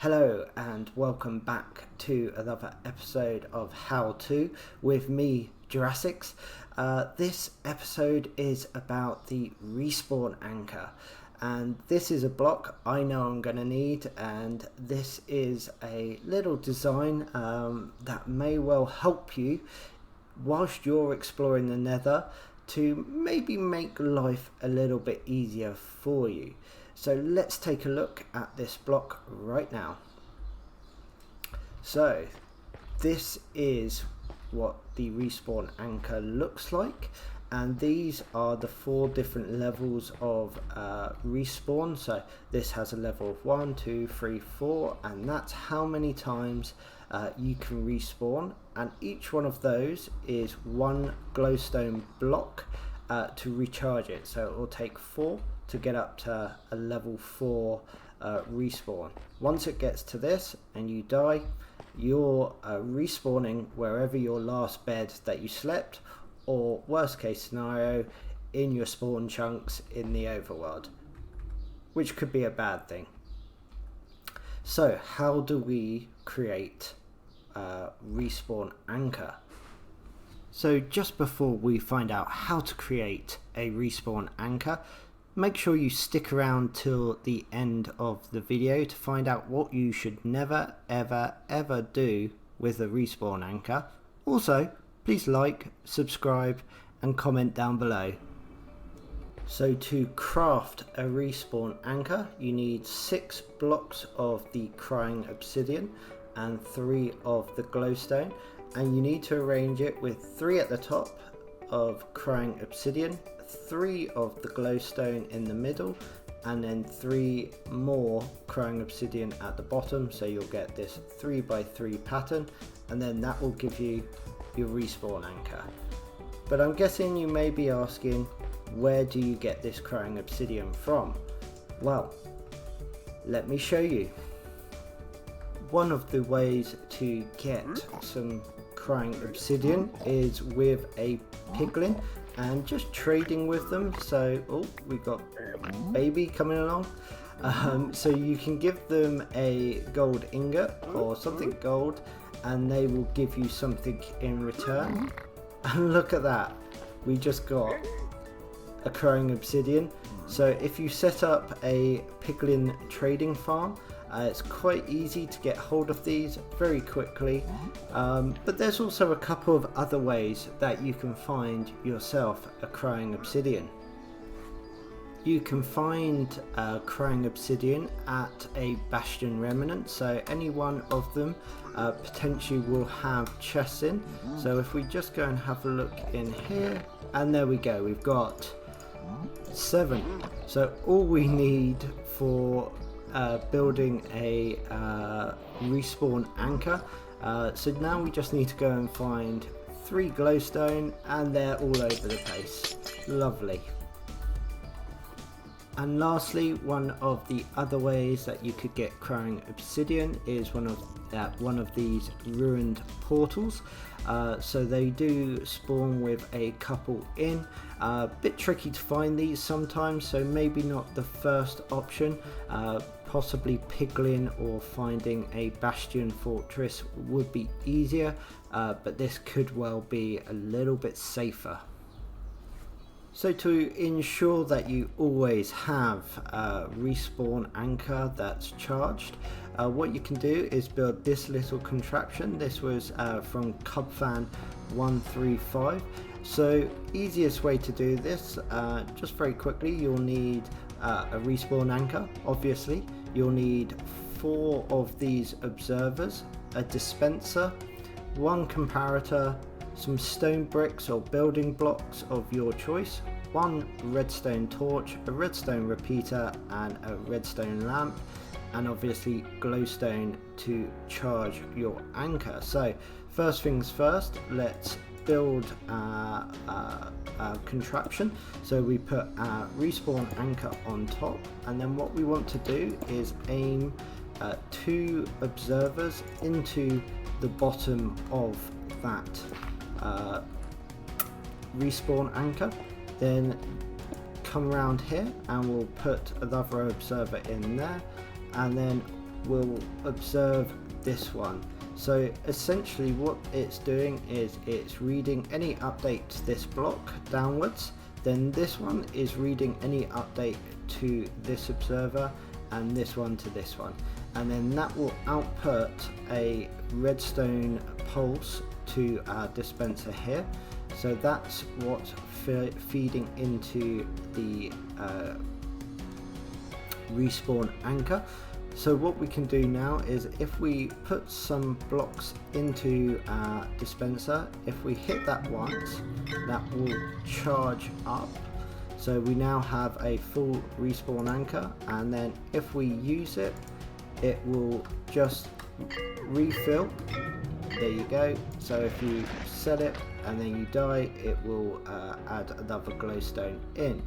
Hello and welcome back to another episode of How To with me, Jurassics. This episode is about the respawn anchor, and this is a block I know I'm going to need, and this is a little design that may well help you whilst you're exploring the Nether to maybe make life a little bit easier for you. So let's take a look at this block right now. So this is what the respawn anchor looks like, and these are the 4 different levels of respawn. So this has a level of 1, 2, 3, 4, and that's how many times you can respawn, and each one of those is 1 glowstone block to recharge it. So it will take 4 to get up to a level 4 respawn. Once it gets to this and you die, you're respawning wherever your last bed that you slept, or worst case scenario, in your spawn chunks in the overworld, which could be a bad thing. So how do we create a respawn anchor? So just before we find out how to create a respawn anchor, make sure you stick around till the end of the video to find out what you should never ever do with a respawn anchor. Also, please like, subscribe and comment down below. So to craft a respawn anchor, you need 6 blocks of the crying obsidian and 3 of the glowstone, and you need to arrange it with 3 at the top of crying obsidian, 3 of the glowstone in the middle, and then 3 more crying obsidian at the bottom, so you'll get this 3x3 pattern, and then that will give you your respawn anchor. But I'm guessing you may be asking, where do you get this crying obsidian from? Well, let me show you. One of the ways to get some crying obsidian is with a piglin and just trading with them. So we've got baby coming along. So you can give them a gold ingot or something gold, and they will give you something in return. And look at that, we just got a crying obsidian. So if you set up a piglin trading farm, it's quite easy to get hold of these very quickly, but there's also a couple of other ways that you can find yourself a crying obsidian. You can find crying obsidian at a bastion remnant, so any one of them potentially will have chests in. So if we just go and have a look in here, and there we go, we've got 7. So all we need for building a respawn anchor. So now we just need to go and find 3 glowstone, and they're all over the place. Lovely. And lastly, one of the other ways that you could get crying obsidian is one of these ruined portals. So they do spawn with a couple in. Bit tricky to find these sometimes, so maybe not the first option. Possibly piglin or finding a bastion fortress would be easier, but this could well be a little bit safer. So to ensure that you always have a respawn anchor that's charged, what you can do is build this little contraption. This was from Cubfan 135. So easiest way to do this, just very quickly, you'll need a respawn anchor, obviously. You'll need 4 of these observers, a dispenser, 1 comparator, some stone bricks or building blocks of your choice, 1 redstone torch, a redstone repeater and a redstone lamp, and obviously glowstone to charge your anchor. So first things first, let's build a contraption. So we put our respawn anchor on top, and then what we want to do is aim 2 observers into the bottom of that respawn anchor, then come around here and we'll put another observer in there, and then will observe this one. So essentially what it's doing is it's reading any update to this block downwards, then this one is reading any update to this observer, and this one to this one, and then that will output a redstone pulse to our dispenser here. So that's what's feeding into the respawn anchor. So what we can do now is if we put some blocks into our dispenser, if we hit that once, that will charge up. So we now have a full respawn anchor, and then if we use it, it will just refill. There you go. So if you set it and then you die, it will add another glowstone in.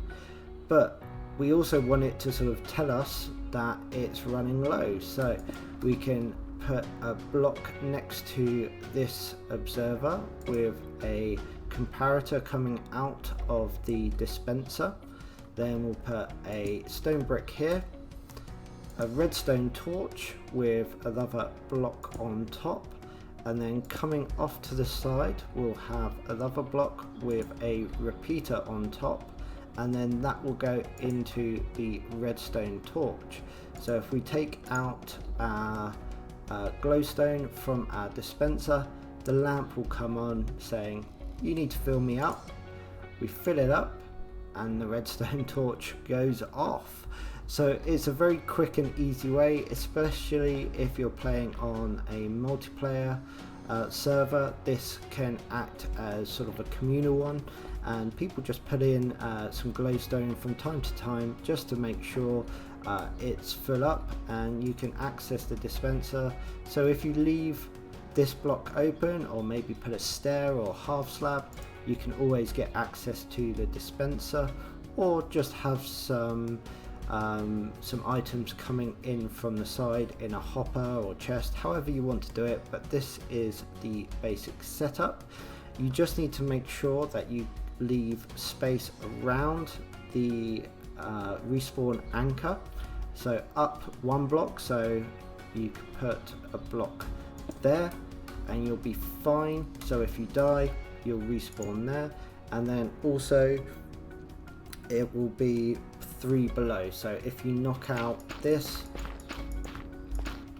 But we also want it to sort of tell us that it's running low, so we can put a block next to this observer with a comparator coming out of the dispenser. Then we'll put a stone brick here, a redstone torch with another block on top, and then coming off to the side we'll have another block with a repeater on top, and then that will go into the redstone torch. So if we take out our glowstone from our dispenser, the lamp will come on saying, "You need to fill me up." We fill it up and the redstone torch goes off. So it's a very quick and easy way, especially if you're playing on a multiplayer server. This can act as sort of a communal one, and people just put in some glowstone from time to time just to make sure it's full up and you can access the dispenser. So if you leave this block open, or maybe put a stair or half slab, you can always get access to the dispenser, or just have some items coming in from the side in a hopper or chest, however you want to do it. But this is the basic setup. You just need to make sure that you leave space around the respawn anchor, so up one block, so you can put a block there and you'll be fine. So if you die, you'll respawn there, and then also it will be 3 below. So if you knock out this,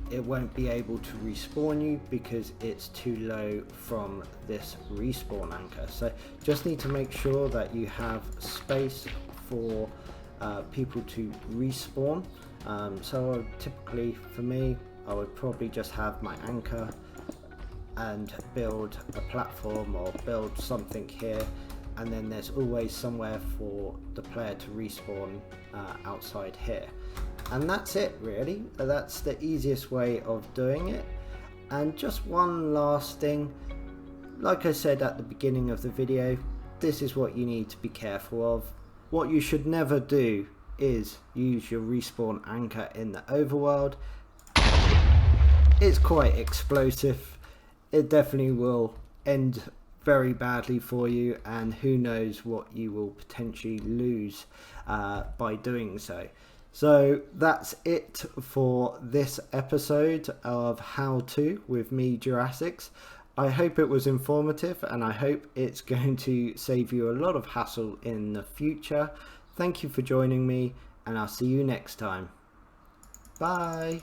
it won't be able to respawn you because it's too low from this respawn anchor. So just need to make sure that you have space for people to respawn. So typically for me, I would probably just have my anchor and build a platform or build something here, and then there's always somewhere for the player to respawn outside here. And that's it really. That's the easiest way of doing it. And just one last thing, like I said at the beginning of the video, this is what you need to be careful of. What you should never do is use your respawn anchor in the overworld. It's quite explosive. It definitely will end very badly for you, and who knows what you will potentially lose by doing so. So that's it for this episode of How To with me, Jurassics. I hope it was informative, and I hope it's going to save you a lot of hassle in the future. Thank you for joining me, and I'll see you next time. Bye.